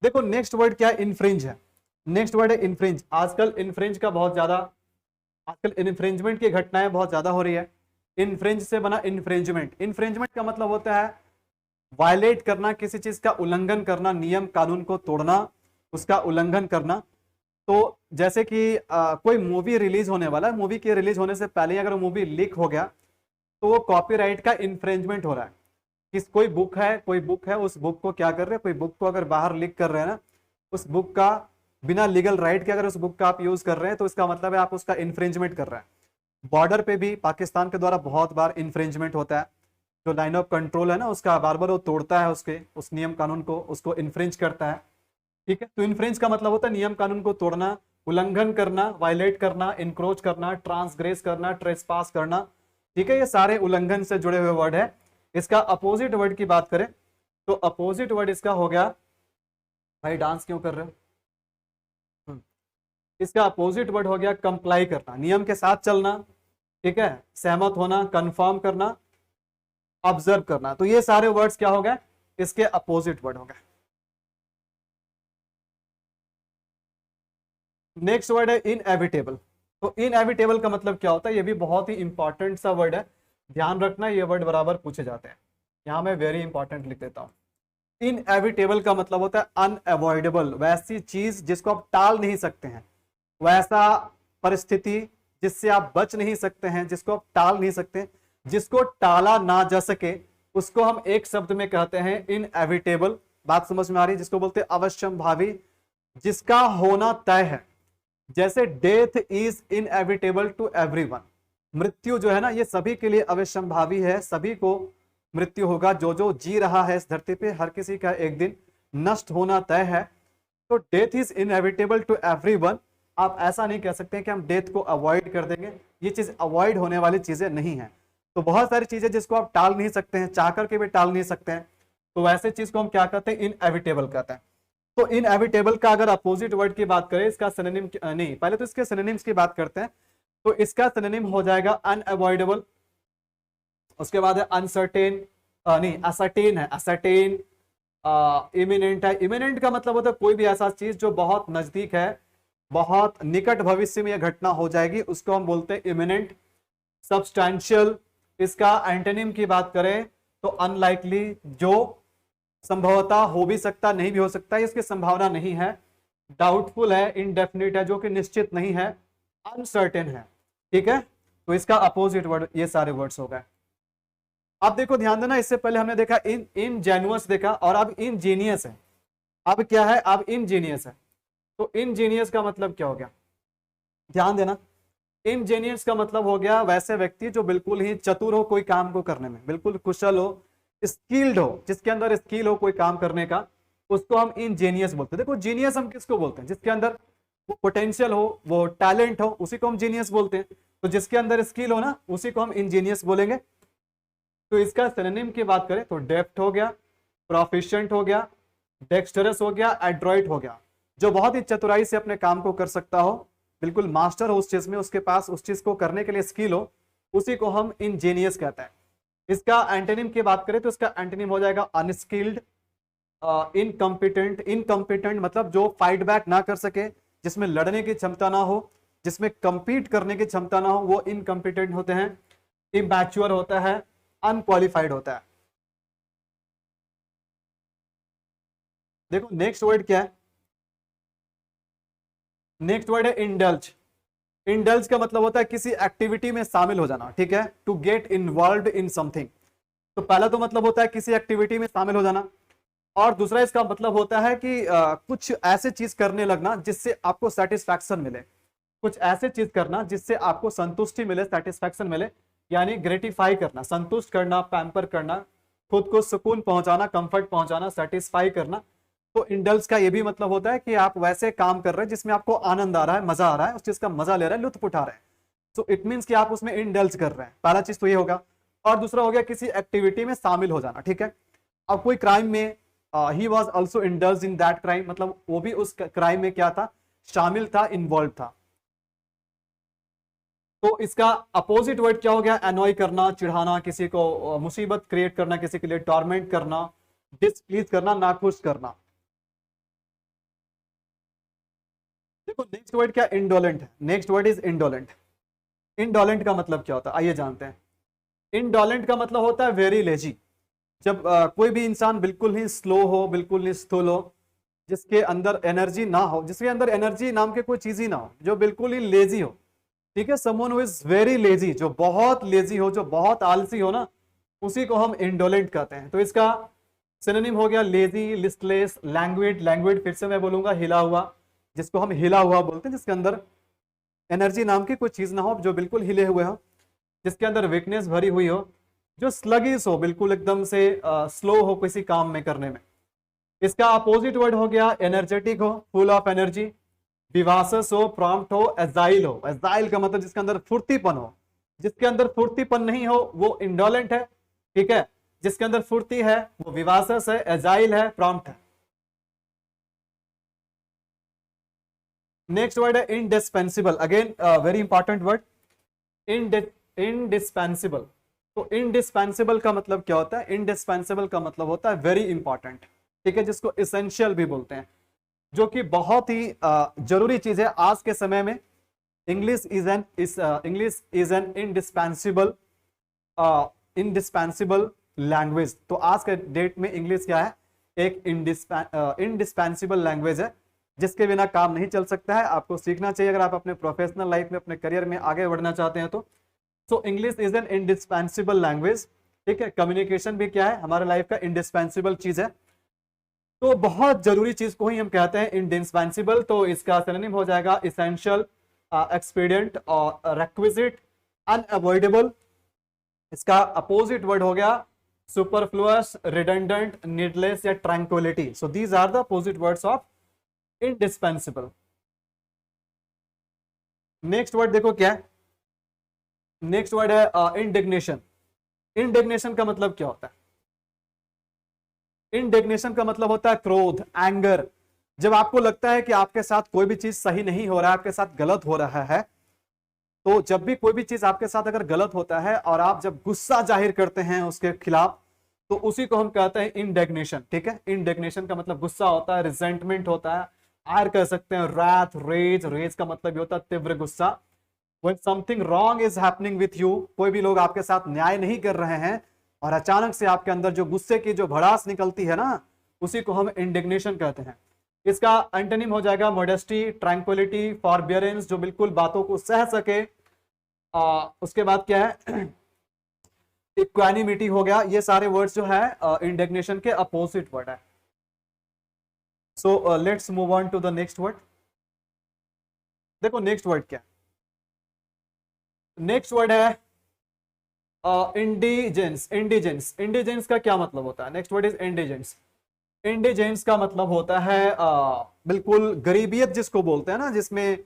देखो नेक्स्ट वर्ड क्या है, इनफ्रिंज है। नेक्स्ट वर्ड है इनफ्रिंज। आजकल इनफ्रिंज का बहुत ज्यादा, आजकल इन्फ्रिंजमेंट की घटनाएं बहुत ज्यादा हो रही है। इनफ्रिंज से बना इन्फ्रिंजमेंट। इन्फ्रिंजमेंट का मतलब होता है वायलेट करना, किसी चीज का उल्लंघन करना, नियम कानून को तोड़ना, उसका उल्लंघन करना। तो जैसे कि कोई मूवी रिलीज होने वाला है, मूवी के रिलीज होने से पहले अगर मूवी लीक हो गया, तो वो कॉपीराइट का इन्फ्रिंजमेंट हो रहा है। किस कोई बुक है, कोई बुक है, उस बुक को क्या कर रहे हैं, कोई बुक को अगर बाहर लीक कर रहे हैं ना, उस बुक का बिना लीगल राइट के अगर उस बुक का आप यूज कर रहे हैं, तो इसका मतलब है आप उसका इन्फ्रिंजमेंट कर रहे हैं। बॉर्डर पे भी पाकिस्तान के द्वारा बहुत बार इन्फ्रिंजमेंट होता है। जो लाइन ऑफ कंट्रोल है ना, उसका बार बार वो तोड़ता है, उसके उस नियम कानून को, उसको इन्फ्रिंज करता है। ठीक है, तो इन्फ्रिंज का मतलब होता है नियम कानून को तोड़ना, उल्लंघन करना, वायलेट करना, इंक्रोच करना, ट्रांसग्रेस करना, ट्रेसपास करना, ठीक है, ये सारे उल्लंघन से जुड़े हुए वर्ड है। इसका अपोजिट वर्ड की बात करें तो अपोजिट वर्ड इसका हो गया, भाई डांस क्यों कर रहे हो, इसका अपोजिट वर्ड हो गया कंप्लाई करना, नियम के साथ चलना, ठीक है, सहमत होना, कंफर्म करना, ऑब्जर्व करना। तो ये सारे वर्ड्स क्या हो गए, इसके अपोजिट वर्ड हो गए। नेक्स्ट वर्ड है इनएविटेबल। तो इनएविटेबल का मतलब क्या होता है, ये भी बहुत ही इंपॉर्टेंट सा वर्ड है, ध्यान रखना ये वर्ड बराबर पूछे जाते हैं। यहां मैं वेरी इंपॉर्टेंट लिख देता हूं। इनएविटेबल का मतलब होता है अनअवॉइडेबल, वैसी चीज जिसको आप टाल नहीं सकते हैं, वैसा परिस्थिति जिससे आप बच नहीं सकते हैं, जिसको आप टाल नहीं सकते, जिसको टाला ना जा सके, उसको हम एक शब्द में कहते हैं इनएविटेबल। बात समझ में आ रही है, जिसको बोलते हैं अवश्यंभावी, जिसका होना तय है। जैसे death is inevitable to everyone, मृत्यु जो है ना ये सभी के लिए अवश्यंभावी है, सभी को मृत्यु होगा, जो जो जी रहा है इस धरती पे हर किसी का एक दिन नष्ट होना तय है। तो death is inevitable to everyone, आप ऐसा नहीं कह सकते कि हम डेथ को अवॉइड कर देंगे, ये चीज अवॉइड होने वाली चीजें नहीं है। तो बहुत सारी चीजें जिसको आप टाल नहीं सकते हैं, चाह करके भी टाल नहीं सकते हैं, तो वैसे चीज को हम क्या कहते हैं, इनएविटेबल कहते हैं। तो इनएविटेबल का अगर अपोजिट वर्ड की बात करें, इसका सिनोनिम नहीं, पहले तो इसके सिनोनिम्स की बात करते हैं। तो इसका सिनोनिम हो जाएगा अनअवॉइडेबल, उसके बाद है अनसर्टेन, नहीं असर्टेन है, असर्टेन, इमिनेंट है। इमिनेंट का मतलब होता है कोई भी ऐसा चीज जो बहुत नजदीक है, बहुत निकट भविष्य में यह घटना हो जाएगी, उसको हम बोलते हैं इमिनेंट। सब्सटैंशियल, इसका एंटोनिम की बात करें तो अनलाइकली, जो संभवतः हो भी सकता नहीं भी हो सकता, इसकी संभावना नहीं है। डाउटफुल है, इनडेफिनिट है, जो कि निश्चित नहीं है। अनसर्टेन है, ठीक है। तो इसका अपोजिट वर्ड ये सारे वर्ड्स हो गए। अब देखो ध्यान देना, इससे पहले हमने देखा इनजेन्युअस देखा, और अब इनजीनियस है। अब क्या है, अब इनजीनियस है। तो इनजीनियस का मतलब क्या हो गया, ध्यान देना। इनजीनियस का मतलब हो गया वैसे व्यक्ति जो बिल्कुल ही चतुर हो कोई काम को करने में, बिल्कुल कुशल हो, स्किल्ड हो, जिसके अंदर स्किल हो कोई काम करने का, उसको हम इंजीनियस बोलते हैं। देखो जीनियस हम किसको बोलते हैं, जिसके अंदर वो पोटेंशियल हो, वो टैलेंट हो, उसी को हम जीनियस बोलते हैं। तो जिसके अंदर स्किल हो ना, उसी को हम इंजीनियस बोलेंगे। तो इसका सिनोनिम की बात करें तो डेफ्ट हो गया, प्रोफिशिएंट हो गया, डेक्स्टरस हो गया, एड्रॉइट हो गया। जो बहुत ही चतुराई से अपने काम को कर सकता हो, बिल्कुल मास्टर हो उस चीज में, उसके पास उस चीज को करने के लिए स्किल हो, उसी को हम इंजीनियस कहते हैं। इसका एंटोनिम की बात करें तो इसका एंटोनिम हो जाएगा अनस्किल्ड, इनकम्पिटेंट। इनकम्पिटेंट मतलब जो फाइट बैक ना कर सके, जिसमें लड़ने की क्षमता ना हो, जिसमें कंपीट करने की क्षमता ना हो, वो इनकम्पिटेंट होते हैं। इमैच्योर होता है, अनक्वालिफाइड होता है। देखो नेक्स्ट वर्ड क्या है, नेक्स्ट वर्ड है इंडल्ज। इंडल्ज का मतलब होता है किसी एक्टिविटी में शामिल हो जाना, ठीक है, to get involve in something. तो पहला तो मतलब होता है किसी एक्टिविटी में शामिल हो जाना, और दूसरा इसका मतलब होता है कि कुछ ऐसे चीज करने लगना जिससे आपको सेटिस्फैक्शन मिले, कुछ ऐसे चीज करना जिससे आपको संतुष्टि मिले, सेटिस्फैक्शन मिले, यानी ग्रेटिफाई करना, संतुष्ट करना, पैम्पर करना, खुद को सुकून पहुंचाना, कंफर्ट पहुंचाना, सेटिस्फाई करना। तो इंडल्स का ये भी मतलब होता है कि आप वैसे काम कर रहे हैं जिसमें आपको आनंद आ रहा है, मजा आ रहा है, उस चीज का मजा ले रहे हैं, लुत्फ उठा रहे हैं। तो इट मीन्स कि आप उसमें इंडल्ज कर रहे हैं, पहला चीज तो ये होगा। और दूसरा हो गया किसी एक्टिविटी में शामिल हो जाना, ठीक है। अब कोई क्राइम में he was also indulge in that crime, मतलब वो भी उस क्राइम में क्या था, शामिल था, इन्वॉल्व था। तो इसका अपोजिट वर्ड क्या हो गया, एनॉय करना, चिढ़ाना, किसी को मुसीबत क्रिएट करना, किसी के लिए टॉर्मेंट करना, डिसप्लीज करना, नाखुश करना। देखो नेक्स्ट वर्ड क्या, इंडोलेंट है। Next word is indolent. Indolent का मतलब क्या होता है, आइए जानते हैं। इंडोलेंट का मतलब होता है वेरी लेजी। जब कोई भी इंसान बिल्कुल ही स्लो हो, बिल्कुल ही स्थूल हो, जिसके अंदर एनर्जी ना हो, जिसके अंदर एनर्जी नाम के कोई चीज ही ना हो, जो बिल्कुल ही लेजी हो, ठीक है, someone who is very lazy, जो बहुत लेजी हो, जो बहुत आलसी हो ना, उसी को हम इंडोलेंट कहते हैं। तो इसका सिनोनिम हो गया लेजी, लिस्टलेस, लैंग्वेड। लैंग्वेड फिर से मैं बोलूंगा हिला हुआ, जिसको हम हिला हुआ बोलते हैं, जिसके अंदर एनर्जी नाम की कोई चीज ना हो, जो बिल्कुल हिले हुए हो, जिसके अंदर वीकनेस भरी हुई हो, जो स्लगिश हो, बिल्कुल एकदम से स्लो हो किसी काम में करने में। इसका अपोजिट वर्ड हो गया एनर्जेटिक हो, फुल ऑफ एनर्जी, विवासस हो, प्रॉम्प्ट हो, एजाइल हो। एजाइल का मतलब जिसके अंदर फुर्तीपन हो। जिसके अंदर फुर्तीपन नहीं हो वो इंडोलेंट है, ठीक है। जिसके अंदर फुर्ती है वो विवासस है, एजाइल है, प्रॉम्प्ट है। नेक्स्ट वर्ड है indispensable. Again very important word, indispensable. तो इंडिस्पेंसिबल का मतलब क्या होता है? इंडिस्पेंसिबल का मतलब होता है वेरी इंपॉर्टेंट, ठीक है, जिसको इसेंशियल भी बोलते हैं, जो कि बहुत ही जरूरी चीज है आज के समय में। English is an indispensable language. तो आज के डेट में इंग्लिश क्या है? एक इंडिस्पेंसिबल लैंग्वेज है, जिसके बिना काम नहीं चल सकता है। आपको सीखना चाहिए अगर आप अपने प्रोफेशनल लाइफ में, अपने करियर में आगे बढ़ना चाहते हैं तो। So English is an indispensable language, ठीक है। कम्युनिकेशन भी क्या है? हमारे लाइफ का इंडिस्पेंसिबल चीज है। तो बहुत जरूरी चीज को ही हम कहते हैं इंडिस्पेंसिबल। तो इसका सिनोनिम हो जाएगा इसेंशियल, एक्सपीडिएंट और रिक्विजिट, अनअवॉइडेबल। इसका अपोजिट वर्ड हो गया सुपरफ्लुअस, रिडंडेंट, नीडलेस या tranquility. So these are the opposite words of indispensable. Next word देखो क्या है? नेक्स्ट वर्ड है इंडिग्नेशन। इंडिग्नेशन का मतलब क्या होता है? इंडिग्नेशन का मतलब होता है क्रोध, एंगर। जब आपको लगता है कि आपके साथ कोई भी चीज सही नहीं हो रहा है, आपके साथ गलत हो रहा है, तो जब भी कोई भी चीज आपके साथ अगर गलत होता है और आप जब गुस्सा जाहिर करते हैं उसके खिलाफ, तो उसी को हम कहते हैं इंडिग्नेशन, ठीक है। इंडिग्नेशन का मतलब गुस्सा होता है, रिजेंटमेंट होता है, आयर कह सकते हैं, रैथ, रेज। रेज का मतलब ये होता है तीव्र गुस्सा। When something wrong is happening with you, कोई भी लोग आपके साथ न्याय नहीं कर रहे हैं और अचानक से आपके अंदर जो गुस्से की जो भड़ास निकलती है ना, उसी को हम इंडिग्नेशन कहते हैं। इसका एंटोनिम हो जाएगा मॉडेस्टी, ट्रैंक्विलिटी, फॉरबियरेंस, जो बिल्कुल बातों को सह सके। उसके बाद क्या है? इक्वानिमिटी हो गया। ये सारे वर्ड्स जो है इंडिग्नेशन के अपोजिट वर्ड है। So let's move on to the next word. देखो नेक्स्ट वर्ड क्या है? नेक्स्ट वर्ड है इंडिजेंस। इंडिजेंस, इंडिजेंस का क्या मतलब होता है? Next word is indigence. Indigence का मतलब होता है बिल्कुल गरीबियत जिसको बोलते हैं ना, जिसमें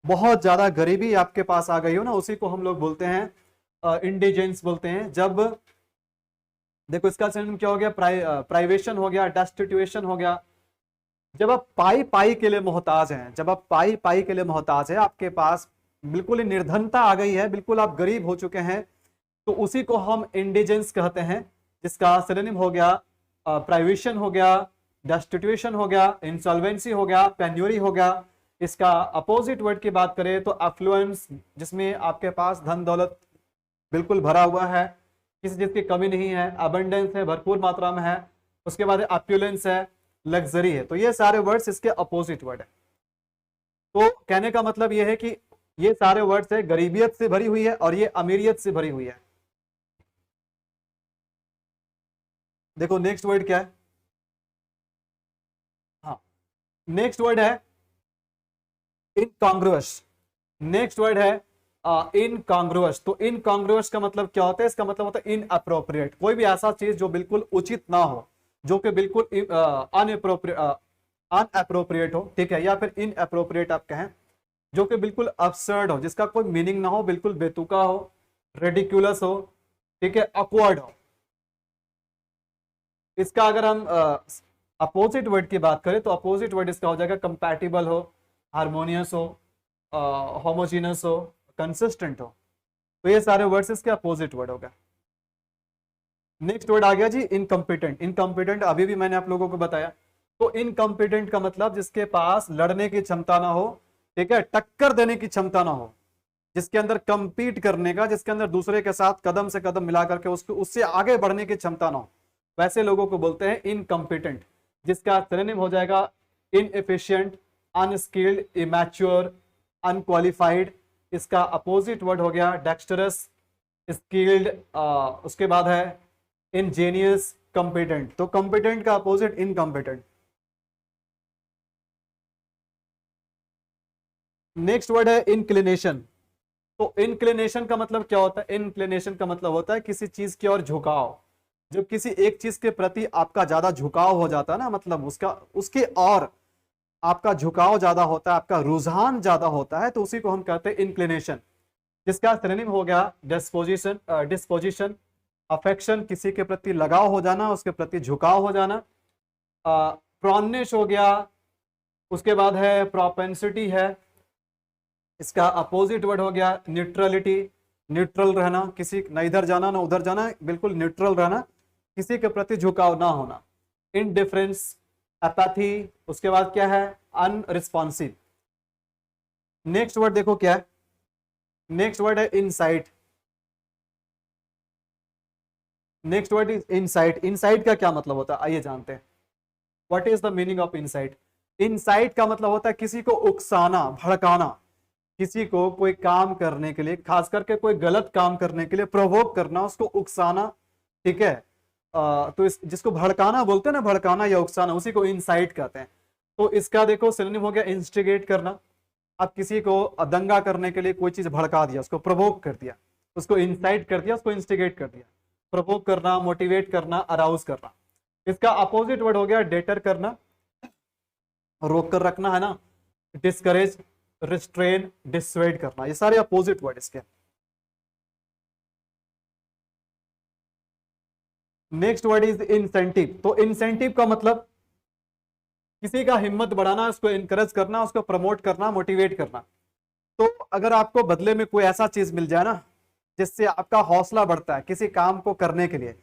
बहुत ज्यादा गरीबी आपके पास आ गई हो ना, उसी को हम लोग बोलते हैं इंडिजेंस बोलते हैं। जब देखो इसका सिनोनिम क्या हो गया? प्राइवेशन हो गया, डेस्टिट्यूशन हो गया। जब आप पाई पाई के लिए मोहताज हैं, जब आप पाई पाई के लिए मोहताज है, आपके पास बिल्कुल ही निर्धनता आ गई है, बिल्कुल आप गरीब हो चुके हैं, तो उसी को हम इंडिजेंस कहते हैं, जिसका सिनोनिम हो गया प्राइवेशन हो गया, डेस्टिट्यूशन हो गया, इंसॉल्वेंसी हो गया, पेन्यूरी हो गया। इसका अपोजिट वर्ड की बात करें तो अफ्लुएंस, जिसमें आपके पास धन दौलत बिल्कुल भरा हुआ है, किसी चीज की कमी नहीं है, अबंडेंस है, भरपूर मात्रा में है। उसके बाद अप्यूलेंस है, लग्जरी है। तो ये सारे वर्ड्स इसके अपोजिट वर्ड है। तो कहने का मतलब ये है कि ये सारे वर्ड्स है गरीबियत से भरी हुई है और ये अमीरियत से भरी हुई है। देखो नेक्स्ट वर्ड क्या है? हाँ, नेक्स्ट वर्ड है इनकॉन्ग्रुअस। नेक्स्ट वर्ड है इनकॉन्ग्रुअस। तो इनकॉन्ग्रुअस का मतलब क्या होता है? इसका मतलब होता है इनअप्रोप्रिएट। कोई भी ऐसा चीज जो बिल्कुल उचित ना हो, जो कि बिल्कुल अनअप्रोप्रिएट हो, ठीक है, या फिर इनअप्रोप्रिएट आप कहें, जो कि बिल्कुल अब्सर्ड हो, जिसका कोई मीनिंग ना हो, बिल्कुल बेतुका हो, रेडिकुलस हो, ठीक है, अक्वर्ड हो। इसका अगर हम अपोजिट वर्ड की बात करें तो अपोजिट वर्ड इसका हो जाएगा कंपैटिबल हो, हार्मोनियस हो, होमोजीनस हो, कंसिस्टेंट हो। तो ये सारे वर्ड्स इसके अपोजिट वर्ड हो गए। नेक्स्ट वर्ड आ गया जी इनकम्पिटेंट। इनकम्पिटेंट अभी भी मैंने आप लोगों को बताया। तो इनकम्पिटेंट का मतलब जिसके पास लड़ने की क्षमता ना हो, ठीक है, टक्कर देने की क्षमता ना हो, जिसके अंदर कंपीट करने का, जिसके अंदर दूसरे के साथ कदम से कदम मिला करके उसको उससे आगे बढ़ने की क्षमता ना हो, वैसे लोगों को बोलते हैं इनकम्पिटेंट। जिसका सिनोनिम हो जाएगा इनएफिशिएंट, अनस्किल्ड, इमैच्योर, अनक्वालिफाइड। इसका अपोजिट वर्ड हो गया डेक्स्टरस, स्किल्ड। उसके बाद है इंजीनियस, कॉम्पिटेंट। तो कॉम्पिटेंट का अपोजिट इनकॉम्पिटेंट। नेक्स्ट वर्ड है इंक्लिनेशन। तो इंक्लिनेशन का मतलब क्या होता है? इंक्लिनेशन का मतलब होता है किसी चीज की ओर झुकाव। जब किसी एक चीज के प्रति आपका ज्यादा झुकाव हो जाता है ना, मतलब उसका उसके और आपका झुकाव ज्यादा होता है, आपका रुझान ज्यादा होता है, तो उसी को हम कहते हैं इंक्लिनेशन, जिसका सिनोनिम हो गया डिस्पोजिशन, डिस्पोजिशन, अफेक्शन, किसी के प्रति लगाव हो जाना, उसके प्रति झुकाव हो जाना। प्रॉननेस हो गया, उसके बाद है प्रोपेंसिटी है, इसका अपोजिट वर्ड हो गया न्यूट्रलिटी, न्यूट्रल रहना, किसी ना इधर जाना ना उधर जाना, बिल्कुल न्यूट्रल रहना, किसी के प्रति झुकाव ना होना। इनडिफरेंस, एपैथी, उसके बाद क्या है अनरिस्पॉन्सिव। नेक्स्ट वर्ड देखो क्या है, नेक्स्ट वर्ड है insight. Next word is insight. Insight का क्या मतलब होता है आइए जानते हैं। What is the meaning of insight? Insight का मतलब होता है किसी को उकसाना, भड़काना, किसी को कोई काम करने के लिए, खास करके कोई गलत काम करने के लिए प्रोवोक करना, उसको उकसाना, ठीक है। तो जिसको भड़काना बोलते हैं ना, भड़काना या उकसाना, उसी को इनसाइट कहते हैं। तो इसका देखो सिनोनिम हो गया इंस्टिगेट करना। अब किसी को दंगा करने के लिए कोई चीज भड़का दिया, उसको प्रोवोक कर दिया, उसको इंसाइट कर दिया, उसको इंस्टिगेट कर दिया। प्रोवोक करना, मोटिवेट करना, अराउज करना। इसका अपोजिट वर्ड हो गया डेटर करना, रोक कर रखना, है ना। डिस्करेज, रिस्ट्रेन, डिसवेड करना, ये सारे अपोजिट वर्ड इसके। Next word is incentive. तो इंसेंटिव का मतलब किसी का हिम्मत बढ़ाना, उसको इनकरेज करना, उसको प्रमोट करना, मोटिवेट करना। तो अगर आपको बदले में कोई ऐसा चीज मिल जाए ना जिससे आपका हौसला बढ़ता है किसी काम को करने के लिए,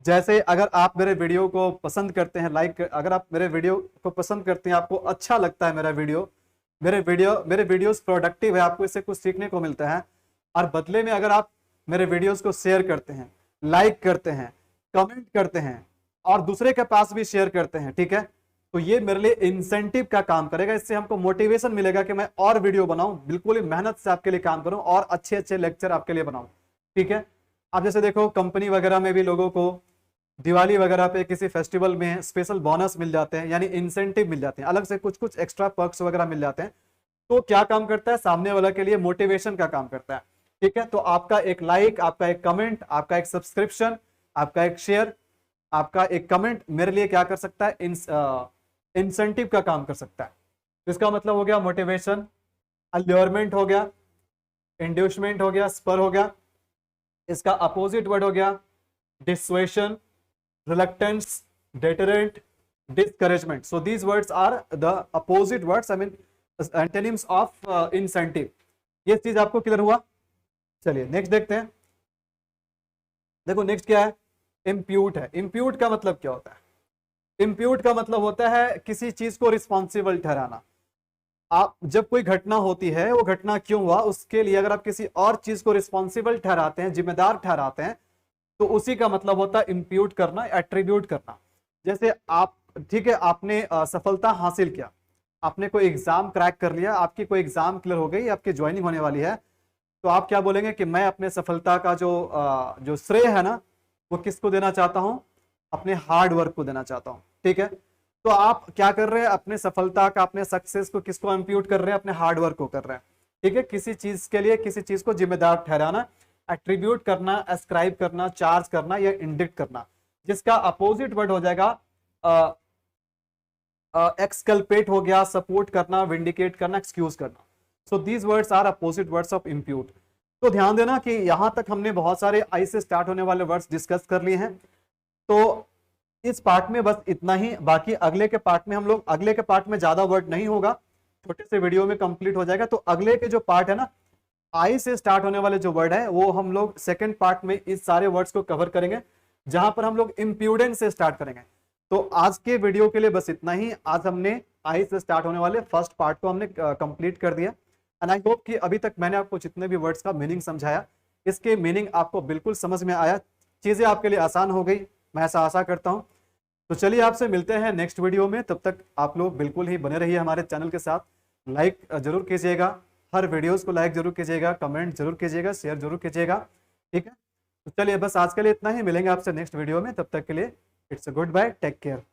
जैसे अगर आप मेरे वीडियो को पसंद करते हैं, लाइक अगर आप मेरे वीडियो को पसंद करते हैं, आपको अच्छा लगता है मेरा वीडियो, मेरे वीडियोस प्रोडक्टिव है, आपको इससे कुछ सीखने को मिलता है, और बदले में अगर आप मेरे वीडियोस को शेयर करते हैं, लाइक करते हैं, कमेंट करते हैं और दूसरे के पास भी शेयर करते हैं, ठीक है, तो ये मेरे लिए इंसेंटिव का काम करेगा। इससे हमको मोटिवेशन मिलेगा कि मैं और वीडियो बनाऊं, बिल्कुल ही मेहनत से आपके लिए काम करूं और अच्छे अच्छे लेक्चर आपके लिए बनाऊं, ठीक है। आप जैसे देखो कंपनी वगैरह में भी लोगों को दिवाली वगैरह पे किसी फेस्टिवल में स्पेशल बोनस मिल जाते हैं, यानी इंसेंटिव मिल जाते हैं, अलग से कुछ कुछ एक्स्ट्रा पर्क्स वगैरह मिल जाते हैं। तो क्या काम करता है, सामने वाला के लिए मोटिवेशन का काम करता है, ठीक है। तो आपका एक लाइक, आपका एक कमेंट, आपका एक सब्सक्रिप्शन, आपका एक शेयर, आपका एक कमेंट मेरे लिए क्या कर सकता है, इंसेंटिव का काम कर सकता है। तो इसका मतलब हो गया मोटिवेशन, अल्योरमेंट हो गया, इंड्यूसमेंट हो गया, स्पर हो गया। इसका अपोजिट वर्ड हो गया डिसुएशन, reluctance, deterrent, discouragement. So these words are the opposite words, I mean antonyms of incentive. ये चीज आपको क्लियर हुआ? चलिए नेक्स्ट देखते हैं। देखो नेक्स्ट क्या है, इम्प्यूट है। इम्प्यूट का मतलब क्या होता है? इम्प्यूट का मतलब होता है किसी चीज को रिस्पॉन्सिबल ठहराना। आप जब कोई घटना होती है, वो घटना क्यों हुआ उसके लिए अगर आप किसी और चीज को रिस्पॉन्सिबल ठहराते हैं, जिम्मेदार ठहराते हैं, तो उसी का मतलब होता है इंप्यूट करना, एट्रीब्यूट करना। जैसे आप, ठीक है, आपने सफलता हासिल किया, आपने कोई एग्जाम क्रैक कर लिया, आपकी कोई एग्जाम क्लियर हो गई, आपकी ज्वाइनिंग होने वाली है, तो आप क्या बोलेंगे कि मैं अपने सफलता का जो श्रेय है ना, वो किसको देना चाहता हूं, अपने हार्ड वर्क को देना चाहता हूं, ठीक है। तो आप क्या कर रहे हैं, अपने सफलता का, अपने सक्सेस को किसको इंप्यूट कर रहे हैं, अपने हार्ड वर्क को कर रहे हैं, ठीक है। किसी चीज के लिए किसी चीज को जिम्मेदार ठहराना, एट्रीब्यूट करना, एस्क्राइब करना, चार्ज करना या इंडिक्ट करना, जिसका अपोजिट वर्ड हो जाएगा एक्सकल्पेट हो गया, सपोर्ट करना, विंडिकेट करना, एक्सक्यूज करना। So these words are opposite words of impute. तो ध्यान देना कि यहां तक हमने बहुत सारे आई से स्टार्ट होने वाले वर्ड्स डिस्कस कर लिए हैं। तो इस पार्ट में बस इतना ही, बाकी अगले के पार्ट में हम लोग, अगले के पार्ट में ज्यादा वर्ड नहीं होगा, छोटे से वीडियो में कंप्लीट हो जाएगा। तो अगले के जो पार्ट है ना, आई से स्टार्ट होने वाले जो वर्ड है, वो हम लोग सेकंड पार्ट में इस सारे वर्ड्स को कवर करेंगे, जहां पर हम लोग इंप्यूडेंस से स्टार्ट करेंगे। तो आज के वीडियो के लिए बस इतना ही। आज हमने आई से स्टार्ट होने वाले फर्स्ट पार्ट को हमने कंप्लीट कर दिया, एंड आई होप कि अभी तक मैंने आपको जितने भी वर्ड्स का मीनिंग समझाया, इसके मीनिंग आपको बिल्कुल समझ में आया, चीजें आपके लिए आसान हो गई, मैं ऐसा आशा करता हूं। तो चलिए आपसे मिलते हैं नेक्स्ट वीडियो में, तब तक आप लोग बिल्कुल ही बने रहिए हमारे चैनल के साथ। लाइक जरूर कीजिएगा, हर वीडियोस को लाइक जरूर कीजिएगा, कमेंट जरूर कीजिएगा, शेयर जरूर कीजिएगा, ठीक है। तो चलिए बस आज के लिए इतना ही, मिलेंगे आपसे नेक्स्ट वीडियो में, तब तक के लिए it's a goodbye, take care.